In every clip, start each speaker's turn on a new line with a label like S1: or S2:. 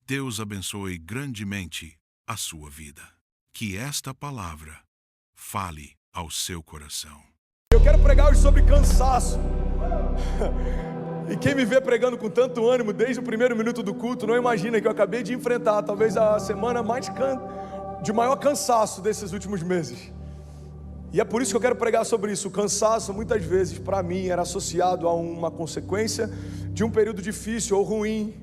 S1: Deus abençoe grandemente a sua vida. Que esta palavra fale ao seu coração.
S2: Eu quero pregar hoje sobre cansaço. E quem me vê pregando com tanto ânimo desde o primeiro minuto do culto, não imagina que eu acabei de enfrentar talvez a semana de maior cansaço desses últimos meses. E é por isso que eu quero pregar sobre isso. O cansaço muitas vezes para mim era associado a uma consequência de um período difícil ou ruim.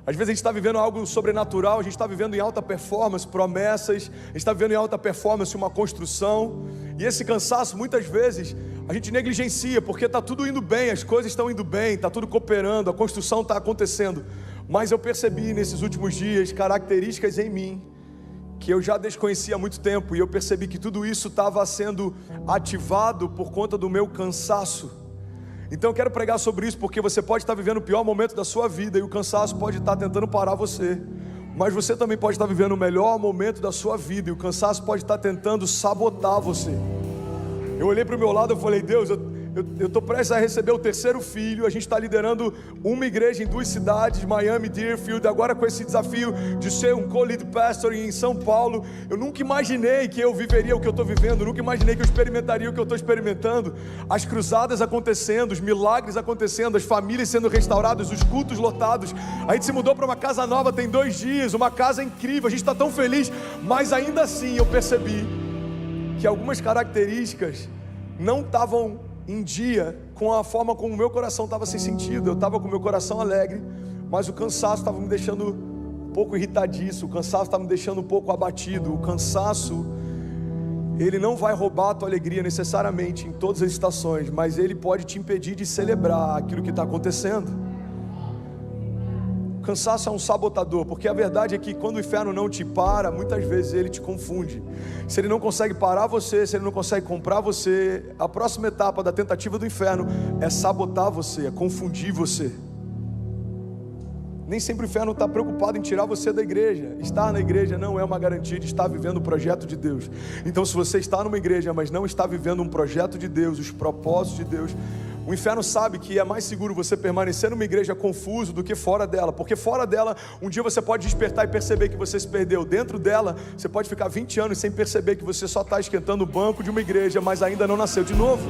S2: Às vezes a gente está vivendo algo sobrenatural, a gente está vivendo em alta performance, promessas, a gente está vivendo em alta performance uma construção, e esse cansaço muitas vezes a gente negligencia, porque está tudo indo bem, as coisas estão indo bem, está tudo cooperando, a construção está acontecendo, mas eu percebi nesses últimos dias características em mim, que eu já desconhecia há muito tempo, e eu percebi que tudo isso estava sendo ativado por conta do meu cansaço. Então eu quero pregar sobre isso, porque você pode estar vivendo o pior momento da sua vida, e o cansaço pode estar tentando parar você, mas você também pode estar vivendo o melhor momento da sua vida, e o cansaço pode estar tentando sabotar você. Eu olhei para o meu lado e falei: Deus, eu estou prestes a receber o terceiro filho, a gente está liderando uma igreja em 2 cidades, Miami, Deerfield, agora com esse desafio de ser um co-lead pastor em São Paulo. Eu nunca imaginei que eu viveria o que eu estou vivendo, nunca imaginei que eu experimentaria o que eu estou experimentando, as cruzadas acontecendo, os milagres acontecendo, as famílias sendo restauradas, os cultos lotados. A gente se mudou para uma casa nova tem 2 dias, uma casa incrível, a gente está tão feliz, mas ainda assim eu percebi que algumas características não estavam em dia com a forma como o meu coração estava sem sentido. Eu estava com o meu coração alegre, mas o cansaço estava me deixando um pouco irritadiço, o cansaço estava me deixando um pouco abatido. O cansaço, ele não vai roubar a tua alegria necessariamente em todas as estações, mas ele pode te impedir de celebrar aquilo que está acontecendo. O cansaço é um sabotador, porque a verdade é que quando o inferno não te para, muitas vezes ele te confunde. Se ele não consegue parar você, se ele não consegue comprar você, a próxima etapa da tentativa do inferno é sabotar você, é confundir você. Nem sempre o inferno está preocupado em tirar você da igreja. Estar na igreja não é uma garantia de estar vivendo o projeto de Deus. Então, se você está numa igreja, mas não está vivendo um projeto de Deus, os propósitos de Deus, o inferno sabe que é mais seguro você permanecer numa igreja confuso do que fora dela, porque fora dela, um dia você pode despertar e perceber que você se perdeu. Dentro dela, você pode ficar 20 anos sem perceber que você só está esquentando o banco de uma igreja, mas ainda não nasceu de novo.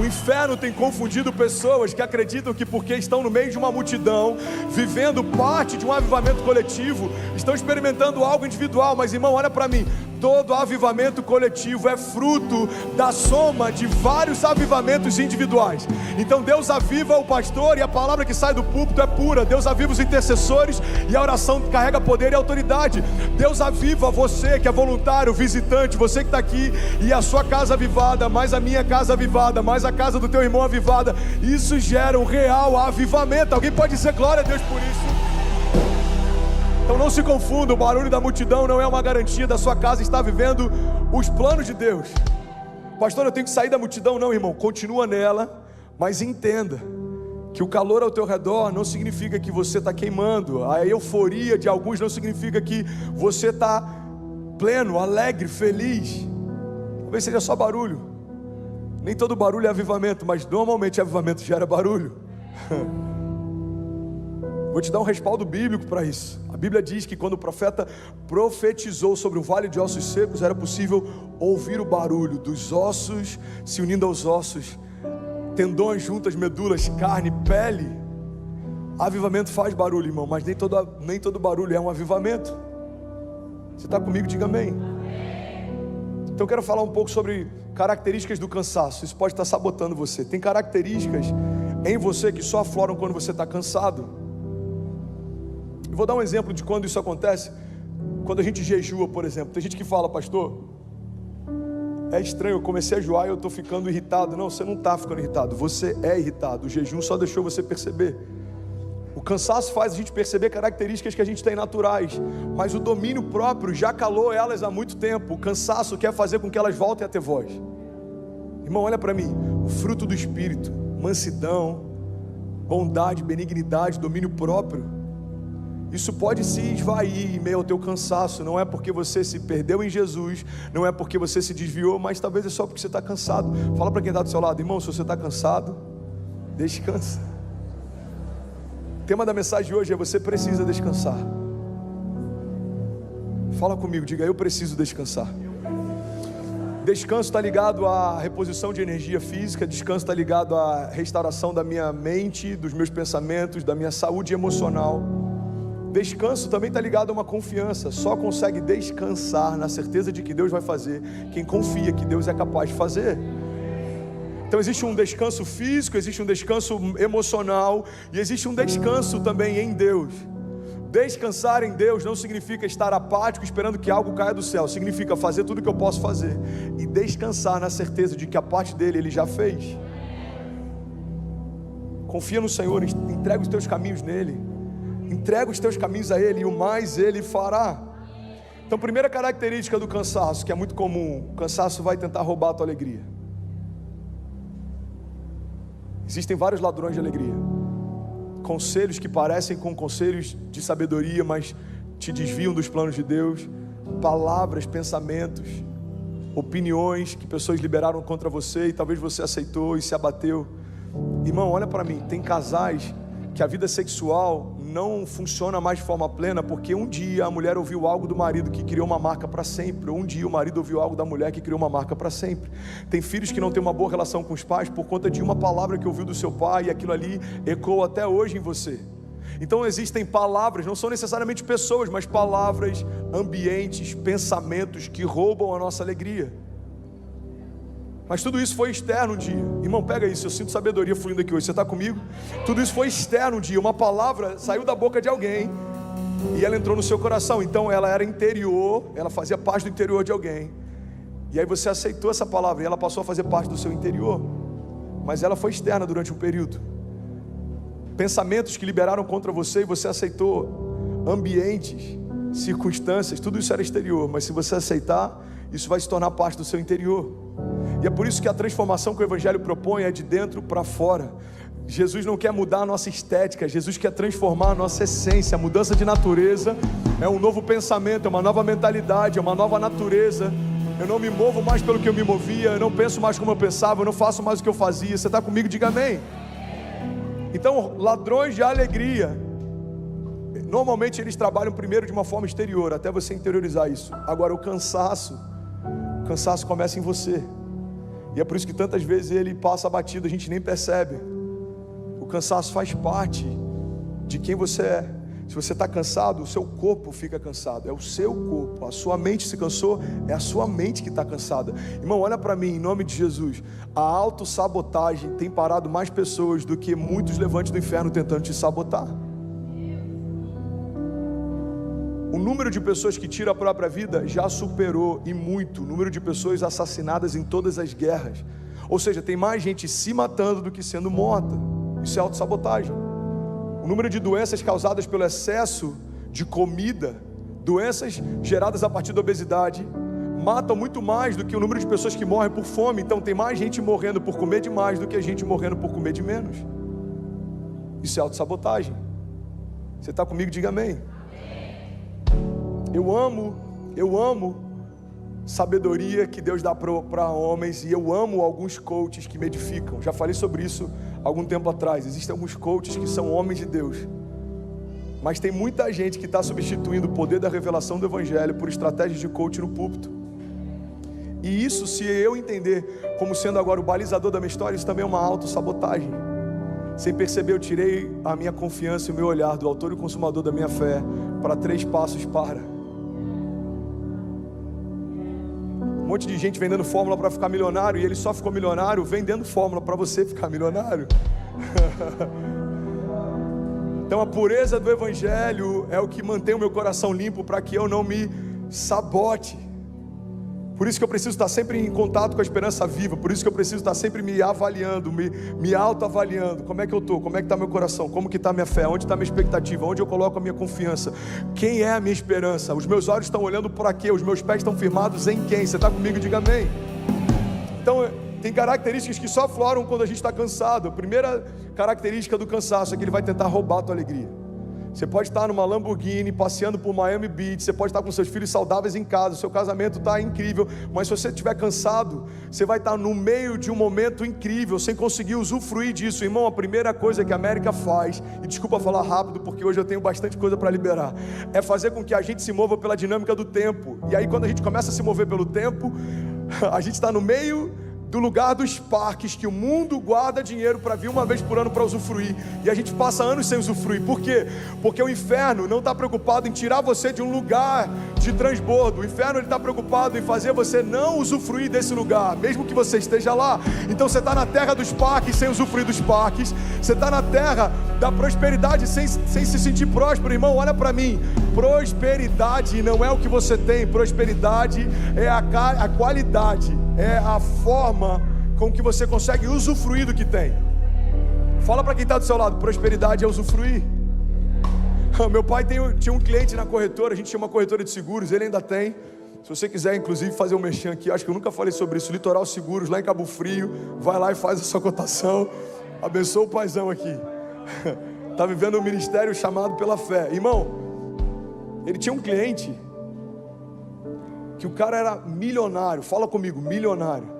S2: O inferno tem confundido pessoas que acreditam que porque estão no meio de uma multidão, vivendo parte de um avivamento coletivo, estão experimentando algo individual. Mas irmão, olha para mim, todo avivamento coletivo é fruto da soma de vários avivamentos individuais. Então Deus aviva o pastor e a palavra que sai do púlpito é pura. Deus aviva os intercessores e a oração carrega poder e autoridade. Deus aviva você que é voluntário, visitante, você que está aqui, e a sua casa avivada, mais a minha casa avivada, mais a casa do teu irmão avivada. Isso gera um real avivamento. Alguém pode dizer glória a Deus por isso? Então não se confunda, o barulho da multidão não é uma garantia da sua casa estar vivendo os planos de Deus. Pastor, eu tenho que sair da multidão. Não, irmão, continua nela, mas entenda que o calor ao teu redor não significa que você está queimando. A euforia de alguns não significa que você está pleno, alegre, feliz. Talvez seja só barulho. Nem todo barulho é avivamento, mas normalmente avivamento gera barulho. Vou te dar um respaldo bíblico para isso. A Bíblia diz que quando o profeta profetizou sobre o vale de ossos secos, era possível ouvir o barulho dos ossos se unindo aos ossos, tendões juntas, medulas, carne, pele. Avivamento faz barulho, irmão, mas nem todo barulho é um avivamento. Você está comigo? Diga amém. Então eu quero falar um pouco sobre características do cansaço. Isso pode estar sabotando você. Tem características em você que só afloram quando você está cansado. Eu vou dar um exemplo de quando isso acontece. Quando a gente jejua, por exemplo. Tem gente que fala: pastor, é estranho, eu comecei a jejuar e eu estou ficando irritado. Não, você não está ficando irritado, você é irritado. O jejum só deixou você perceber. O cansaço faz a gente perceber características que a gente tem naturais, mas o domínio próprio já calou elas há muito tempo. O cansaço quer fazer com que elas voltem a ter voz. Irmão, olha para mim. O fruto do Espírito, mansidão, bondade, benignidade, domínio próprio, isso pode se esvair em meio ao teu cansaço. Não é porque você se perdeu em Jesus, não é porque você se desviou, mas talvez é só porque você está cansado. Fala para quem está do seu lado: irmão, se você está cansado, descansa. O tema da mensagem de hoje é: você precisa descansar. Fala comigo, diga: eu preciso descansar. Descanso está ligado à reposição de energia física, descanso está ligado à restauração da minha mente, dos meus pensamentos, da minha saúde emocional. Descanso também está ligado a uma confiança. Só consegue descansar na certeza de que Deus vai fazer quem confia que Deus é capaz de fazer. Então existe um descanso físico, existe um descanso emocional e existe um descanso também em Deus. Descansar em Deus não significa estar apático esperando que algo caia do céu. Significa fazer tudo o que eu posso fazer e descansar na certeza de que a parte dele Ele já fez. Confia no Senhor, entrega os teus caminhos nele, entrega os teus caminhos a Ele e o mais Ele fará. Então, primeira característica do cansaço, que é muito comum: o cansaço vai tentar roubar a tua alegria. Existem vários ladrões de alegria. Conselhos que parecem com conselhos de sabedoria, mas te desviam dos planos de Deus. Palavras, pensamentos, opiniões que pessoas liberaram contra você e talvez você aceitou e se abateu. Irmão, olha para mim, tem casais que a vida sexual não funciona mais de forma plena porque um dia a mulher ouviu algo do marido que criou uma marca para sempre, ou um dia o marido ouviu algo da mulher que criou uma marca para sempre. Tem filhos que não têm uma boa relação com os pais por conta de uma palavra que ouviu do seu pai e aquilo ali ecoa até hoje em você. Então existem palavras, não são necessariamente pessoas, mas palavras, ambientes, pensamentos que roubam a nossa alegria. Mas tudo isso foi externo um dia. Irmão, pega isso, eu sinto sabedoria fluindo aqui hoje, você está comigo? Tudo isso foi externo um dia, uma palavra saiu da boca de alguém e ela entrou no seu coração. Então ela era interior, ela fazia parte do interior de alguém. E aí você aceitou essa palavra e ela passou a fazer parte do seu interior. Mas ela foi externa durante um período. Pensamentos que liberaram contra você e você aceitou. Ambientes, circunstâncias, tudo isso era exterior. Mas se você aceitar, isso vai se tornar parte do seu interior. E é por isso que a transformação que o Evangelho propõe é de dentro para fora. Jesus não quer mudar a nossa estética, Jesus quer transformar a nossa essência. A mudança de natureza é um novo pensamento, é uma nova mentalidade, é uma nova natureza. Eu não me movo mais pelo que eu me movia, eu não penso mais como eu pensava, eu não faço mais o que eu fazia. Você está comigo? Diga amém. Então, ladrões de alegria, normalmente eles trabalham primeiro de uma forma exterior, até você interiorizar isso. Agora o cansaço começa em você. E é por isso que tantas vezes ele passa batido, a gente nem percebe. O cansaço faz parte de quem você é. Se você está cansado, o seu corpo fica cansado. É o seu corpo. A sua mente se cansou, é a sua mente que está cansada. Irmão, olha para mim, em nome de Jesus. A autossabotagem tem parado mais pessoas do que muitos levantes do inferno tentando te sabotar. O número de pessoas que tiram a própria vida já superou e muito o número de pessoas assassinadas em todas as guerras. Ou seja, tem mais gente se matando do que sendo morta. Isso é autossabotagem. O número de doenças causadas pelo excesso de comida, doenças geradas a partir da obesidade, matam muito mais do que o número de pessoas que morrem por fome. Então tem mais gente morrendo por comer demais do que a gente morrendo por comer de menos. Isso é autossabotagem. Você está comigo? Diga amém. Eu amo sabedoria que Deus dá para homens, e eu amo alguns coaches que me edificam. Já falei sobre isso algum tempo atrás. Existem alguns coaches que são homens de Deus, mas tem muita gente que está substituindo o poder da revelação do Evangelho por estratégias de coach no púlpito. E isso, se eu entender como sendo agora o balizador da minha história, isso também é uma autossabotagem. Sem perceber, eu tirei a minha confiança e o meu olhar do autor e consumador da minha fé para 3 passos para. Um monte de gente vendendo fórmula para ficar milionário, e ele só ficou milionário vendendo fórmula para você ficar milionário. Então a pureza do Evangelho é o que mantém o meu coração limpo para que eu não me sabote. Por isso que eu preciso estar sempre em contato com a esperança viva. Por isso que eu preciso estar sempre me avaliando, me autoavaliando. Como é que eu estou? Como é que está meu coração? Como que está minha fé? Onde está minha expectativa? Onde eu coloco a minha confiança? Quem é a minha esperança? Os meus olhos estão olhando para quê? Os meus pés estão firmados em quem? Você está comigo? Diga amém. Então tem características que só afloram quando a gente está cansado. A primeira característica do cansaço é que ele vai tentar roubar a tua alegria. Você pode estar numa Lamborghini, passeando por Miami Beach, você pode estar com seus filhos saudáveis em casa, o seu casamento está incrível, mas se você estiver cansado, você vai estar no meio de um momento incrível, sem conseguir usufruir disso. Irmão, a primeira coisa que a América faz, e desculpa falar rápido, porque hoje eu tenho bastante coisa para liberar, é fazer com que a gente se mova pela dinâmica do tempo. E aí quando a gente começa a se mover pelo tempo, a gente está no meio do lugar dos parques que o mundo guarda dinheiro para vir uma vez por ano para usufruir, e a gente passa anos sem usufruir. Por quê? Porque o inferno não está preocupado em tirar você de um lugar de transbordo. O inferno está preocupado em fazer você não usufruir desse lugar, mesmo que você esteja lá. Então você está na terra dos parques sem usufruir dos parques, você está na terra da prosperidade sem se sentir próspero. Irmão, olha para mim, prosperidade não é o que você tem, prosperidade é a qualidade, é a forma com que você consegue usufruir do que tem. Fala para quem está do seu lado, prosperidade é usufruir. Meu pai tinha um cliente na corretora, a gente tinha uma corretora de seguros, ele ainda tem. Se você quiser inclusive fazer um merchan aqui, acho que eu nunca falei sobre isso, Litoral Seguros, lá em Cabo Frio, vai lá e faz a sua cotação, abençoa o paizão aqui. Está vivendo um ministério chamado pela fé. Irmão, ele tinha um cliente que o cara era milionário, fala comigo, milionário.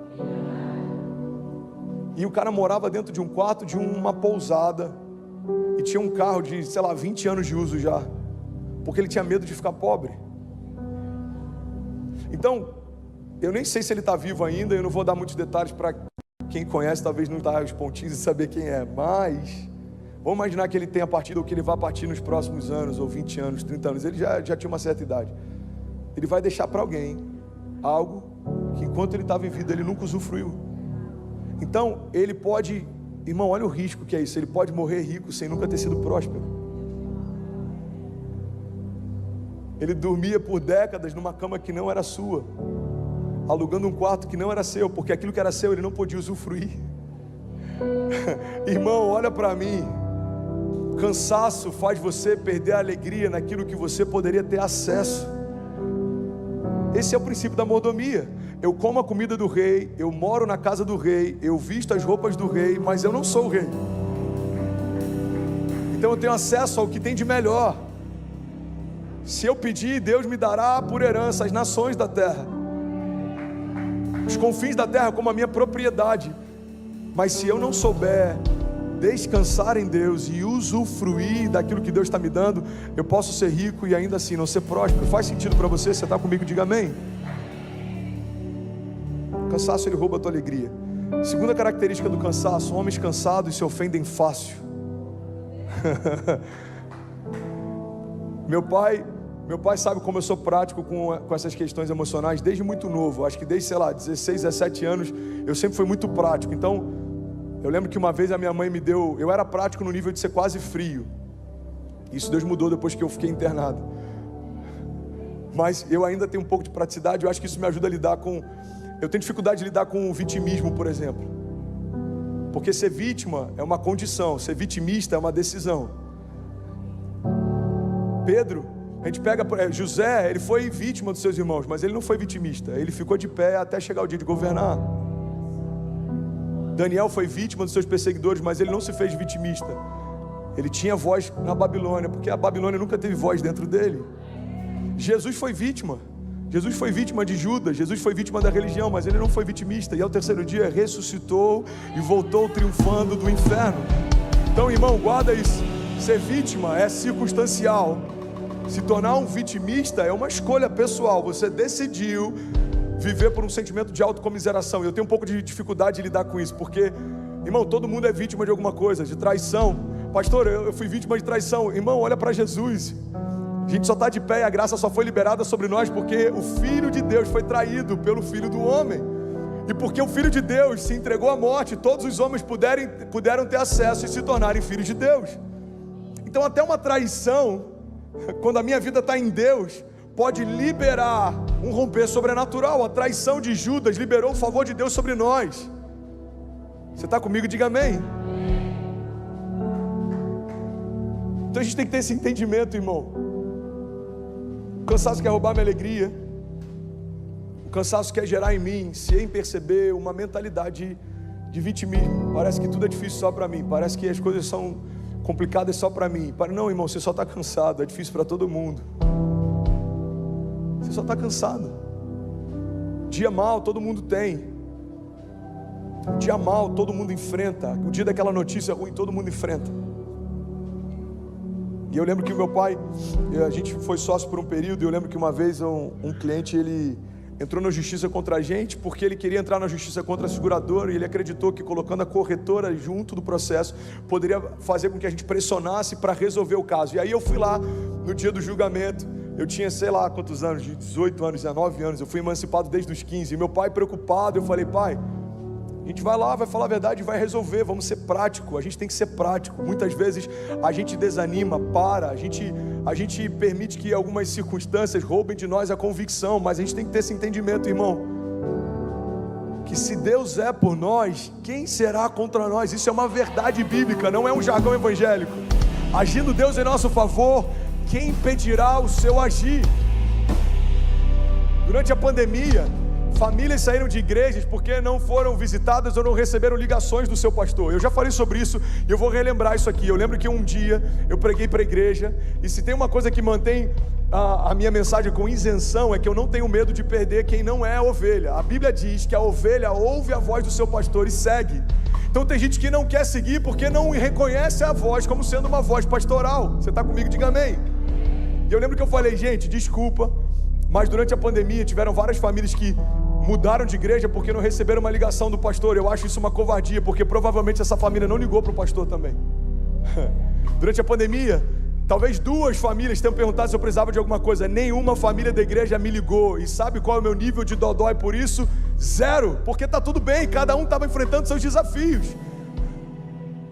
S2: E o cara morava dentro de um quarto de uma pousada e tinha um carro de, 20 anos de uso já, porque ele tinha medo de ficar pobre. Então, eu nem sei se ele está vivo ainda, eu não vou dar muitos detalhes para quem conhece, talvez não está os pontinhos e saber quem é, mas vamos imaginar que ele tenha partido, ou que ele vá partir nos próximos anos, ou 20 anos, 30 anos, ele já tinha uma certa idade. Ele vai deixar para alguém algo que enquanto ele estava em vida ele nunca usufruiu. Então ele pode, irmão, olha o risco que é isso, ele pode morrer rico sem nunca ter sido próspero. Ele dormia por décadas numa cama que não era sua, alugando um quarto que não era seu, porque aquilo que era seu ele não podia usufruir. Irmão, olha para mim, cansaço faz você perder a alegria naquilo que você poderia ter acesso. Esse é o princípio da mordomia. Eu como a comida do rei, eu moro na casa do rei, eu visto as roupas do rei, mas eu não sou o rei. Então eu tenho acesso ao que tem de melhor. Se eu pedir, Deus me dará por herança as nações da terra, os confins da terra como a minha propriedade. Mas se eu não souber descansar em Deus e usufruir daquilo que Deus está me dando, eu posso ser rico e ainda assim não ser próspero. Faz sentido para você? Você está comigo? Diga amém. O cansaço, ele rouba a tua alegria. Segunda característica do cansaço: homens cansados se ofendem fácil. Meu pai sabe como eu sou prático com essas questões emocionais desde muito novo. Acho que desde, 16, 17 anos eu sempre fui muito prático. Então eu lembro que uma vez a minha mãe me deu, eu era prático no nível de ser quase frio. Isso Deus mudou depois que eu fiquei internado. Mas eu ainda tenho um pouco de praticidade, eu acho que isso me ajuda a lidar com... Eu tenho dificuldade de lidar com o vitimismo, por exemplo. Porque ser vítima é uma condição, ser vitimista é uma decisão. Pedro, a gente pega... José, ele foi vítima dos seus irmãos, mas ele não foi vitimista. Ele ficou de pé até chegar o dia de governar. Daniel foi vítima dos seus perseguidores, mas ele não se fez vitimista. Ele tinha voz na Babilônia, porque a Babilônia nunca teve voz dentro dele. Jesus foi vítima. Jesus foi vítima de Judas, Jesus foi vítima da religião, mas ele não foi vitimista. E ao terceiro dia ressuscitou e voltou triunfando do inferno. Então, irmão, guarda isso. Ser vítima é circunstancial. Se tornar um vitimista é uma escolha pessoal. Você decidiu viver por um sentimento de autocomiseração. E eu tenho um pouco de dificuldade de lidar com isso, porque, irmão, todo mundo é vítima de alguma coisa, de traição. Pastor, eu fui vítima de traição. Irmão, olha para Jesus. A gente só está de pé e a graça só foi liberada sobre nós porque o Filho de Deus foi traído pelo Filho do homem. E porque o Filho de Deus se entregou à morte, todos os homens puderam ter acesso e se tornarem filhos de Deus. Então até uma traição, quando a minha vida está em Deus, pode liberar um romper sobrenatural. A traição de Judas liberou o favor de Deus sobre nós. Você está comigo? Diga amém. Então a gente tem que ter esse entendimento, irmão. O cansaço quer roubar minha alegria. O cansaço quer gerar em mim, sem perceber, uma mentalidade de vitimismo. Parece que tudo é difícil só para mim. Parece que as coisas são complicado é só para mim. Não, irmão, você só está cansado, é difícil para todo mundo. Você só está cansado. Dia mal todo mundo tem. Dia mal todo mundo enfrenta. O dia daquela notícia ruim todo mundo enfrenta. E eu lembro que o meu pai, a gente foi sócio por um período, e eu lembro que uma vez um cliente, ele entrou na justiça contra a gente, porque ele queria entrar na justiça contra a seguradora, e ele acreditou que colocando a corretora junto do processo, poderia fazer com que a gente pressionasse para resolver o caso. E aí eu fui lá, no dia do julgamento, eu tinha sei lá quantos anos, de 18 anos, 19 anos, eu fui emancipado desde os 15, e meu pai preocupado, eu falei, pai, a gente vai lá, vai falar a verdade e vai resolver, vamos ser prático, a gente tem que ser prático. Muitas vezes a gente desanima, a gente permite que algumas circunstâncias roubem de nós a convicção, mas a gente tem que ter esse entendimento, irmão, que se Deus é por nós, quem será contra nós? Isso é uma verdade bíblica, não é um jargão evangélico. Agindo Deus em nosso favor, quem impedirá o seu agir? Durante a pandemia, famílias saíram de igrejas porque não foram visitadas ou não receberam ligações do seu pastor. Eu já falei sobre isso e eu vou relembrar isso aqui. Eu lembro que um dia eu preguei para a igreja, e se tem uma coisa que mantém a minha mensagem com isenção, é que eu não tenho medo de perder quem não é ovelha. A Bíblia diz que a ovelha ouve a voz do seu pastor e segue. Então tem gente que não quer seguir porque não reconhece a voz como sendo uma voz pastoral. Você está comigo? Diga amém. E eu lembro que eu falei, gente, desculpa, mas durante a pandemia tiveram várias famílias que mudaram de igreja porque não receberam uma ligação do pastor. Eu acho isso uma covardia, porque provavelmente essa família não ligou para o pastor também. Durante a pandemia, talvez 2 famílias tenham perguntado se eu precisava de alguma coisa. Nenhuma família da igreja me ligou. E sabe qual é o meu nível de dodói por isso? 0, porque está tudo bem, cada um estava enfrentando seus desafios.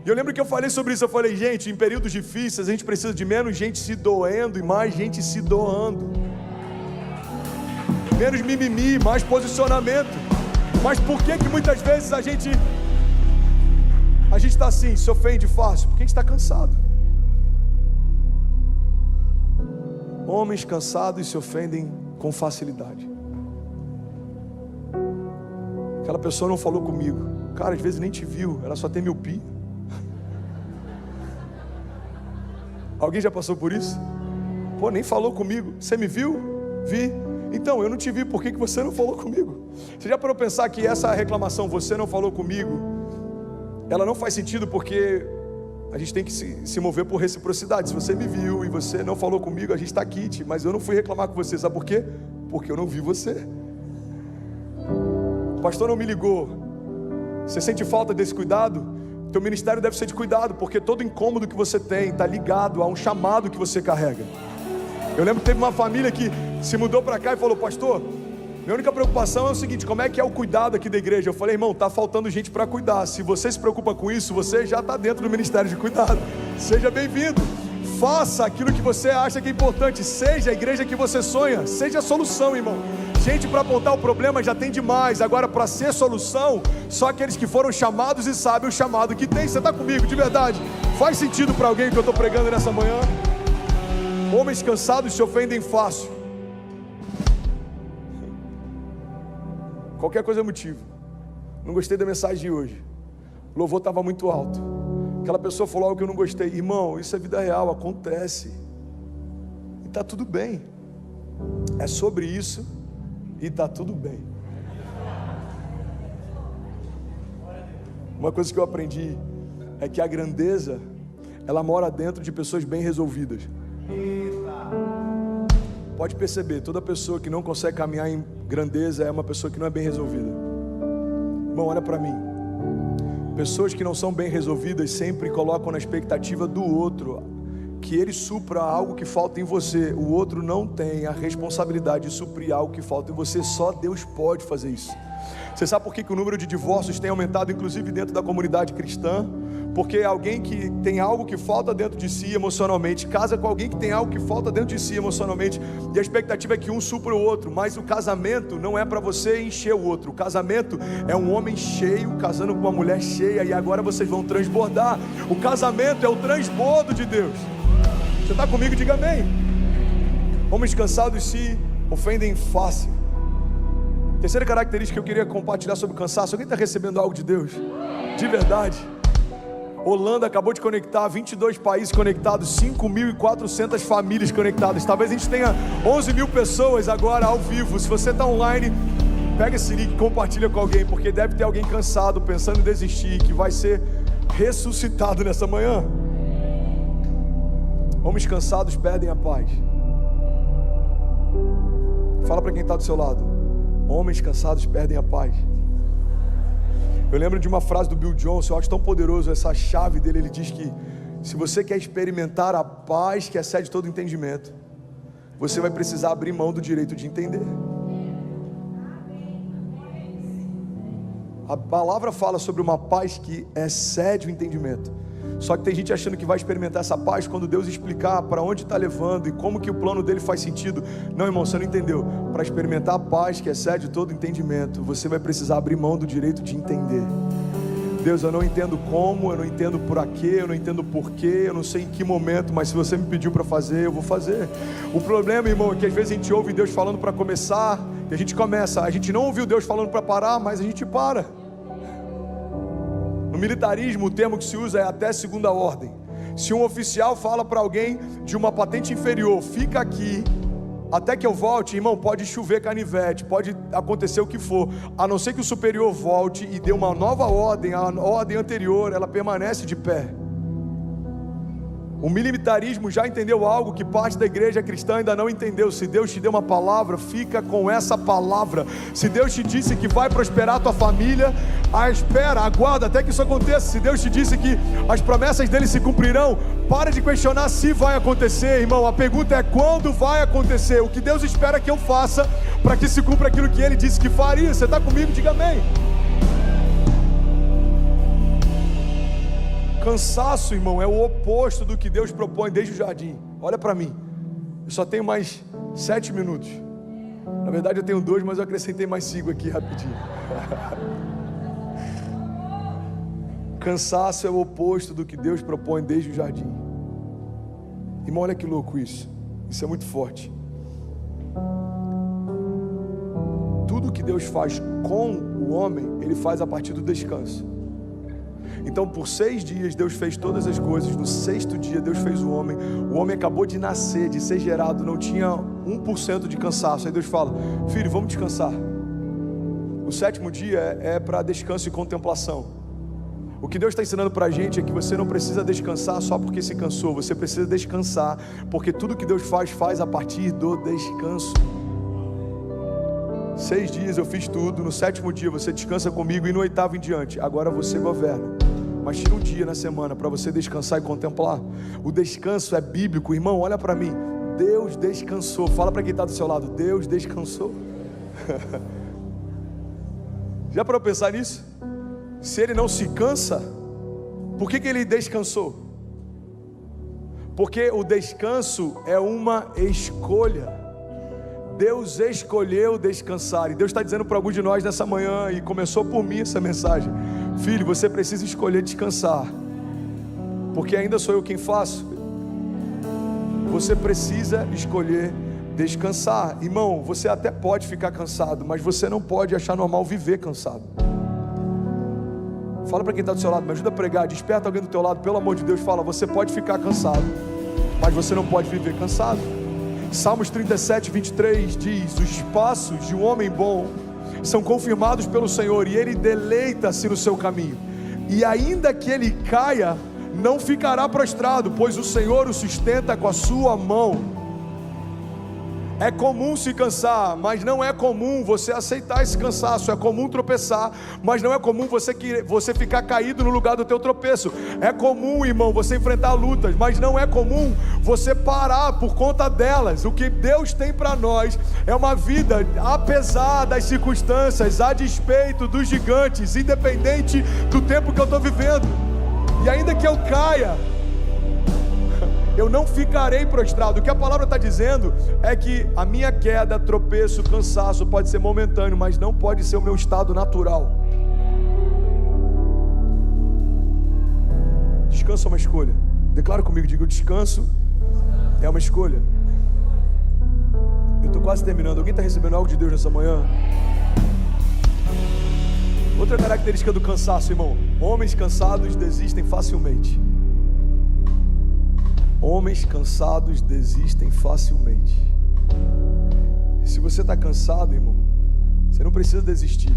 S2: E eu lembro que eu falei sobre isso. Eu falei, gente, em períodos difíceis a gente precisa de menos gente se doendo e mais gente se doando. Menos mimimi, mais posicionamento. Mas por que muitas vezes a gente está assim, se ofende fácil? Porque a gente está cansado. Homens cansados se ofendem com facilidade. Aquela pessoa não falou comigo. Cara, às vezes nem te viu, ela só tem miopia. Alguém já passou por isso? Pô, nem falou comigo. Você me viu? Vi. Então, eu não te vi, por que você não falou comigo? Você já parou pensar que essa reclamação, você não falou comigo, ela não faz sentido, porque a gente tem que se mover por reciprocidade. Se você me viu e você não falou comigo, a gente está aqui, mas eu não fui reclamar com você, sabe por quê? Porque eu não vi você. O pastor não me ligou. Você sente falta desse cuidado? Teu ministério deve ser de cuidado, porque todo incômodo que você tem está ligado a um chamado que você carrega. Eu lembro que teve uma família que se mudou para cá e falou, pastor, minha única preocupação é o seguinte, como é que é o cuidado aqui da igreja? Eu falei, irmão, está faltando gente para cuidar. Se você se preocupa com isso, você já está dentro do ministério de cuidado. Seja bem-vindo. Faça aquilo que você acha que é importante. Seja a igreja que você sonha. Seja a solução, irmão. Gente para apontar o problema já tem demais. Agora, para ser solução, só aqueles que foram chamados e sabem o chamado que tem. Você está comigo, de verdade? Faz sentido para alguém que eu estou pregando nessa manhã? Homens cansados se ofendem fácil. Qualquer coisa é motivo. Não gostei da mensagem de hoje. O louvor estava muito alto. Aquela pessoa falou algo que eu não gostei. Irmão, isso é vida real, acontece. E está tudo bem. É sobre isso e está tudo bem. Uma coisa que eu aprendi é que a grandeza, ela mora dentro de pessoas bem resolvidas. Pode perceber, toda pessoa que não consegue caminhar em grandeza é uma pessoa que não é bem resolvida. Bom, olha para mim. Pessoas que não são bem resolvidas sempre colocam na expectativa do outro que ele supra algo que falta em você. O outro não tem a responsabilidade de suprir algo que falta em você. Só Deus pode fazer isso. Você sabe por que o número de divórcios tem aumentado, inclusive dentro da comunidade cristã? Porque alguém que tem algo que falta dentro de si emocionalmente casa com alguém que tem algo que falta dentro de si emocionalmente, e a expectativa é que um supra o outro. Mas o casamento não é para você encher o outro. O casamento é um homem cheio casando com uma mulher cheia, e agora vocês vão transbordar. O casamento é o transbordo de Deus. Você está comigo? Diga amém. Homens cansados se ofendem fácil. Terceira característica que eu queria compartilhar sobre cansaço. Alguém está recebendo algo de Deus? De verdade. Holanda acabou de conectar, 22 países conectados, 5.400 famílias conectadas. Talvez a gente tenha 11 mil pessoas agora ao vivo. Se você está online, pega esse link e compartilha com alguém, porque deve ter alguém cansado, pensando em desistir, que vai ser ressuscitado nessa manhã. Homens cansados perdem a paz. Fala para quem está do seu lado: homens cansados perdem a paz. Eu lembro de uma frase do Bill Johnson, eu acho tão poderoso essa chave dele. Ele diz que se você quer experimentar a paz que excede todo entendimento, você vai precisar abrir mão do direito de entender. A palavra fala sobre uma paz que excede o entendimento. Só que tem gente achando que vai experimentar essa paz quando Deus explicar para onde está levando e como que o plano dele faz sentido. Não, irmão, você não entendeu. Para experimentar a paz que excede todo entendimento, você vai precisar abrir mão do direito de entender. Deus, eu não entendo como, eu não entendo por quê, eu não entendo porquê, eu não sei em que momento, mas se você me pediu para fazer, eu vou fazer. O problema, irmão, é que às vezes a gente ouve Deus falando para começar e a gente começa. A gente não ouviu Deus falando para parar, mas a gente para. No militarismo, o termo que se usa é até segunda ordem. Se um oficial fala para alguém de uma patente inferior, fica aqui até que eu volte, irmão, pode chover canivete, pode acontecer o que for, a não ser que o superior volte e dê uma nova ordem, a ordem anterior, ela permanece de pé. O militarismo já entendeu algo que parte da igreja cristã ainda não entendeu. Se Deus te deu uma palavra, fica com essa palavra. Se Deus te disse que vai prosperar a tua família, espera, aguarda até que isso aconteça. Se Deus te disse que as promessas dele se cumprirão, para de questionar se vai acontecer, irmão. A pergunta é quando vai acontecer. O que Deus espera que eu faça para que se cumpra aquilo que ele disse que faria. Você está comigo? Diga amém. Cansaço, irmão, é o oposto do que Deus propõe desde o jardim. Olha para mim, eu só tenho mais 7 minutos. Na verdade eu tenho 2, mas eu acrescentei mais 5 aqui rapidinho. Cansaço é o oposto do que Deus propõe desde o jardim. Irmão, olha que louco isso. Isso é muito forte. Tudo que Deus faz com o homem, Ele faz a partir do descanso. Então por 6 dias Deus fez todas as coisas. No 6º dia Deus fez o homem. O homem acabou de nascer, de ser gerado, não tinha 1% de cansaço. Aí Deus fala: filho, vamos descansar. O 7º dia é para descanso e contemplação. O que Deus está ensinando para a gente é que você não precisa descansar só porque se cansou. Você precisa descansar porque tudo que Deus faz a partir do descanso. 6 dias eu fiz tudo. No 7º dia você descansa comigo, e no 8º em diante agora você governa. Mas tira um dia na semana para você descansar e contemplar. O descanso é bíblico, irmão. Olha para mim, Deus descansou. Fala para quem está do seu lado: Deus descansou. Já parou para pensar nisso? Se Ele não se cansa, por que Ele descansou? Porque o descanso é uma escolha. Deus escolheu descansar. E Deus está dizendo para alguns de nós nessa manhã, e começou por mim essa mensagem: filho, você precisa escolher descansar, porque ainda sou eu quem faço. Você precisa escolher descansar. Irmão, você até pode ficar cansado, mas você não pode achar normal viver cansado. Fala para quem está do seu lado, me ajuda a pregar, desperta alguém do teu lado, pelo amor de Deus. Fala: você pode ficar cansado, mas você não pode viver cansado. Salmos 37, 23 diz: os passos de um homem bom são confirmados pelo Senhor, e ele deleita-se no seu caminho, e ainda que ele caia, não ficará prostrado, pois o Senhor o sustenta com a sua mão. É comum se cansar, mas não é comum você aceitar esse cansaço. É comum tropeçar, mas não é comum você ficar caído no lugar do teu tropeço. É comum, irmão, você enfrentar lutas, mas não é comum você parar por conta delas. O que Deus tem para nós é uma vida apesar das circunstâncias, a despeito dos gigantes, independente do tempo que eu estou vivendo. E ainda que eu caia, eu não ficarei prostrado. O que a palavra está dizendo é que a minha queda, tropeço, cansaço pode ser momentâneo, mas não pode ser o meu estado natural. Descanso é uma escolha. Declara comigo, diga: o descanso é uma escolha. Eu estou quase terminando. Alguém está recebendo algo de Deus nessa manhã? Outra característica do cansaço, irmão: homens cansados desistem facilmente. Homens cansados desistem facilmente. Se você está cansado, irmão, você não precisa desistir,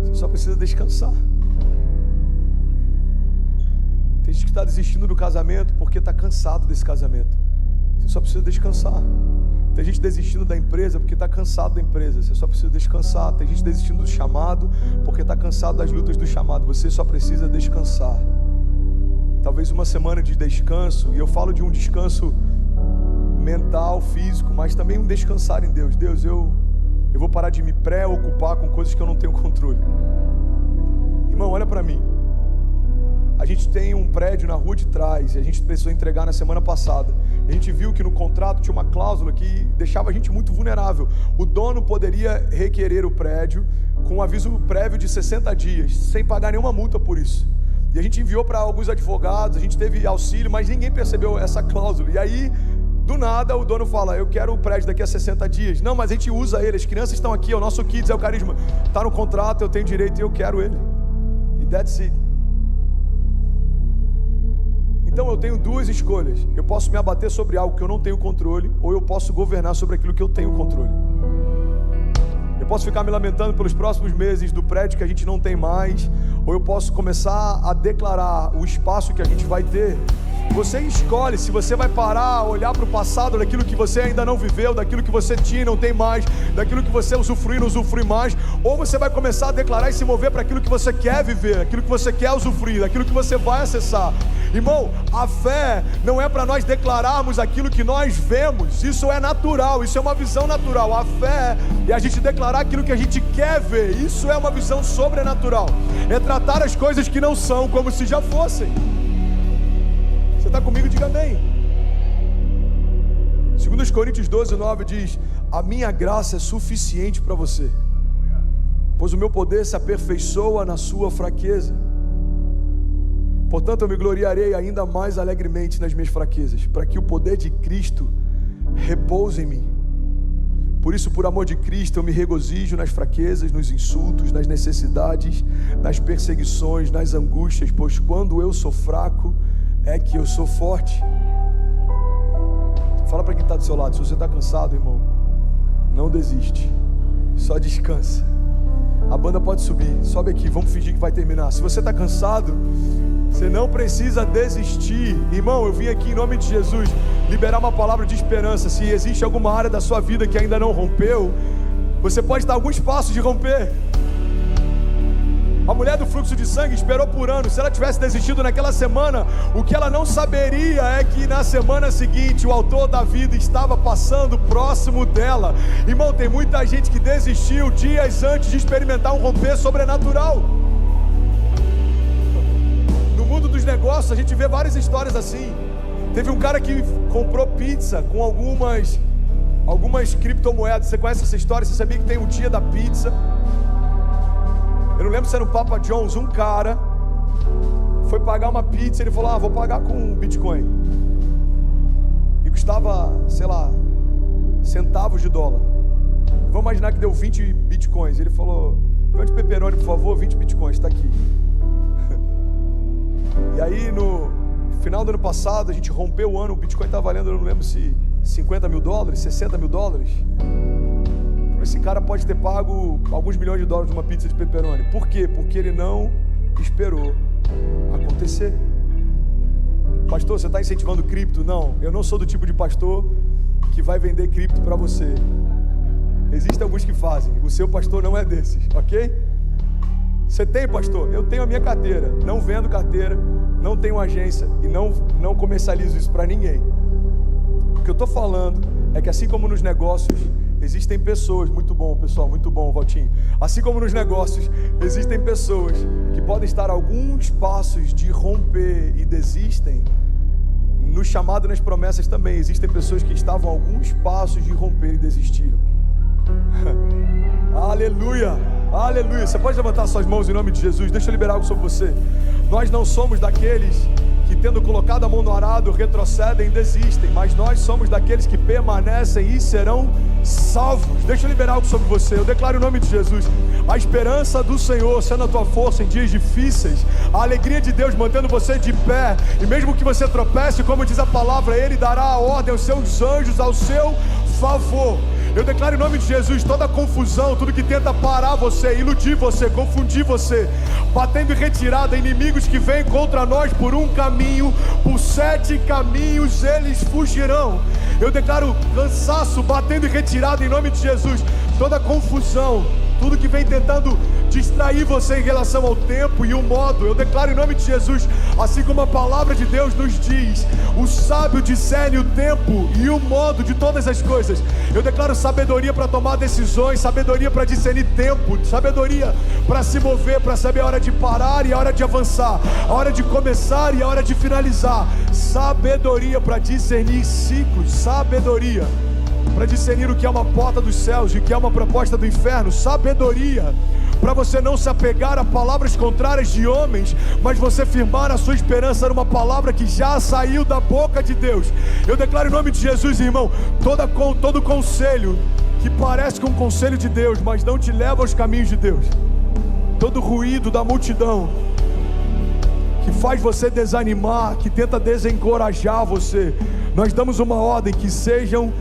S2: você só precisa descansar. Tem gente que está desistindo do casamento porque está cansado desse casamento. Você só precisa descansar. Tem gente desistindo da empresa porque está cansado da empresa. Você só precisa descansar. Tem gente desistindo do chamado porque está cansado das lutas do chamado. Você só precisa descansar. Talvez uma semana de descanso, e eu falo de um descanso mental, físico, mas também um descansar em Deus. Deus, eu vou parar de me preocupar com coisas que eu não tenho controle. Irmão, olha para mim. A gente tem um prédio na rua de trás e a gente precisou entregar na semana passada. A gente viu que no contrato tinha uma cláusula que deixava a gente muito vulnerável. O dono poderia requerer o prédio com um aviso prévio de 60 dias, sem pagar nenhuma multa por isso. E a gente enviou para alguns advogados, a gente teve auxílio, mas ninguém percebeu essa cláusula. E aí, do nada, o dono fala: eu quero o prédio daqui a 60 dias. Não, mas a gente usa ele, as crianças estão aqui, é o nosso Kids, é o Carisma. Está no contrato, eu tenho direito e eu quero ele. E that's it. Então eu tenho duas escolhas: eu posso me abater sobre algo que eu não tenho controle, ou eu posso governar sobre aquilo que eu tenho controle. Eu posso ficar me lamentando pelos próximos meses do prédio que a gente não tem mais, ou eu posso começar a declarar o espaço que a gente vai ter. Você escolhe se você vai parar, olhar para o passado, daquilo que você ainda não viveu, daquilo que você tinha e não tem mais, daquilo que você usufrui e não usufrui mais, ou você vai começar a declarar e se mover para aquilo que você quer viver, aquilo que você quer usufruir, aquilo que você vai acessar. Irmão, a fé não é para nós declararmos aquilo que nós vemos, isso é natural, isso é uma visão natural. A fé é a gente declarar aquilo que a gente quer ver, isso é uma visão sobrenatural. É tratar as coisas que não são como se já fossem. Você está comigo? Diga amém. 2 Coríntios 12:9 diz: a minha graça é suficiente para você, pois o meu poder se aperfeiçoa na sua fraqueza. Portanto eu me gloriarei ainda mais alegremente nas minhas fraquezas, para que o poder de Cristo repouse em mim. Por isso, por amor de Cristo, eu me regozijo nas fraquezas, nos insultos, nas necessidades, nas perseguições, nas angústias, pois quando eu sou fraco, é que eu sou forte. Fala para quem está do seu lado: se você está cansado, irmão, não desiste, só descansa. A banda pode subir, sobe aqui, vamos fingir que vai terminar. Se você está cansado, você não precisa desistir. Irmão, eu vim aqui em nome de Jesus liberar uma palavra de esperança. Se existe alguma área da sua vida que ainda não rompeu, você pode estar a alguns passos de romper. A mulher do fluxo de sangue esperou por anos. Se ela tivesse desistido naquela semana, o que ela não saberia é que na semana seguinte o autor da vida estava passando próximo dela. Irmão, tem muita gente que desistiu dias antes de experimentar um romper sobrenatural. No mundo dos negócios a gente vê várias histórias assim. Teve um cara que comprou pizza com algumas criptomoedas. Você conhece essa história? Você sabia que tem o dia da pizza? Eu não lembro se era no Papa John's. Um cara foi pagar uma pizza, ele falou: vou pagar com Bitcoin. E custava, sei lá, centavos de dólar. Vamos imaginar que deu 20 Bitcoins. Ele falou: põe de pepperoni, por favor, 20 Bitcoins, está aqui. E aí no final do ano passado, a gente rompeu o ano, o Bitcoin está valendo, eu não lembro se 50 mil dólares, 60 mil dólares. Esse cara pode ter pago alguns milhões de dólares de uma pizza de pepperoni. Por quê? Porque ele não esperou acontecer. Pastor, você está incentivando cripto? Não, eu não sou do tipo de pastor que vai vender cripto para você. Existem alguns que fazem. O seu pastor não é desses, ok? Você tem, pastor? Eu tenho a minha carteira. Não vendo carteira, não tenho agência e não comercializo isso para ninguém. O que eu estou falando é que assim como nos negócios existem pessoas, muito bom pessoal, muito bom Valtinho. Assim como nos negócios existem pessoas que podem estar a alguns passos de romper e desistem, no chamado e nas promessas também existem pessoas que estavam a alguns passos de romper e desistiram. Aleluia, aleluia. Você pode levantar suas mãos em nome de Jesus? Deixa eu liberar algo sobre você. Nós não somos daqueles que, tendo colocado a mão no arado, retrocedem e desistem, mas nós somos daqueles que permanecem e serão salvos. Deixa eu liberar algo sobre você. Eu declaro em nome de Jesus a esperança do Senhor sendo a tua força em dias difíceis, a alegria de Deus mantendo você de pé, e mesmo que você tropece, como diz a palavra, Ele dará a ordem aos seus anjos ao seu favor. Eu declaro em nome de Jesus toda confusão, tudo que tenta parar você, iludir você, confundir você, batendo em retirada, inimigos que vêm contra nós por um caminho, por 7 caminhos eles fugirão. Eu declaro cansaço batendo em retirada em nome de Jesus, toda confusão, tudo que vem tentando distrair você em relação ao tempo e o modo. Eu declaro em nome de Jesus, assim como a palavra de Deus nos diz, o sábio discerne o tempo e o modo de todas as coisas. Eu declaro sabedoria para tomar decisões, sabedoria para discernir tempo, sabedoria para se mover, para saber a hora de parar e a hora de avançar, a hora de começar e a hora de finalizar. Sabedoria para discernir ciclos, sabedoria para discernir o que é uma porta dos céus e o que é uma proposta do inferno, sabedoria para você não se apegar a palavras contrárias de homens, mas você firmar a sua esperança numa palavra que já saiu da boca de Deus. Eu declaro em nome de Jesus, irmão, todo conselho que parece com um conselho de Deus, mas não te leva aos caminhos de Deus, todo ruído da multidão que faz você desanimar, que tenta desencorajar você, nós damos uma ordem que sejam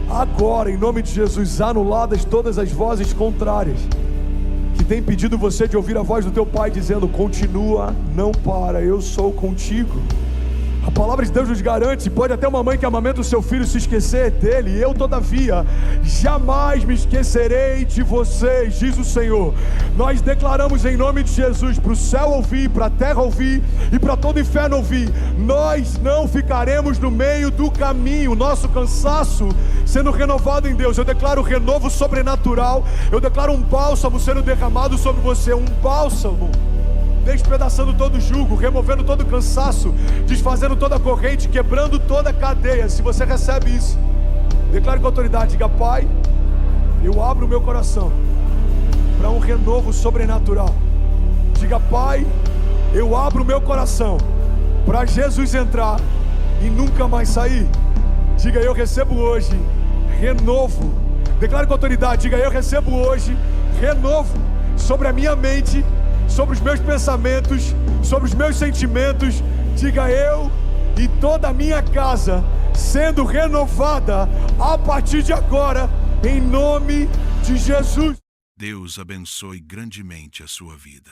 S2: agora, em nome de Jesus, anuladas todas as vozes contrárias que tem impedido você de ouvir a voz do teu Pai dizendo: continua, não para, eu sou contigo. A palavra de Deus nos garante, pode até uma mãe que amamenta o seu filho se esquecer dele, eu todavia jamais me esquecerei de vocês, diz o Senhor. Nós declaramos em nome de Jesus, para o céu ouvir, para a terra ouvir e para todo o inferno ouvir, nós não ficaremos no meio do caminho, nosso cansaço sendo renovado em Deus. Eu declaro renovo sobrenatural, eu declaro um bálsamo sendo derramado sobre você, um bálsamo despedaçando todo jugo, removendo todo cansaço, desfazendo toda corrente, quebrando toda cadeia. Se você recebe isso, declare com autoridade, diga: Pai, eu abro o meu coração para um renovo sobrenatural. Diga: Pai, eu abro o meu coração para Jesus entrar e nunca mais sair. Diga: eu recebo hoje renovo. Declare com autoridade, diga: eu recebo hoje renovo sobre a minha mente, sobre os meus pensamentos, sobre os meus sentimentos. Diga: eu e toda a minha casa sendo renovada a partir de agora, em nome de Jesus.
S1: Deus abençoe grandemente a sua vida.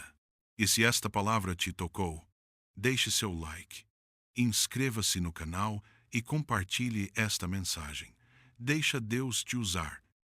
S1: E se esta palavra te tocou, deixe seu like, inscreva-se no canal e compartilhe esta mensagem. Deixa Deus te usar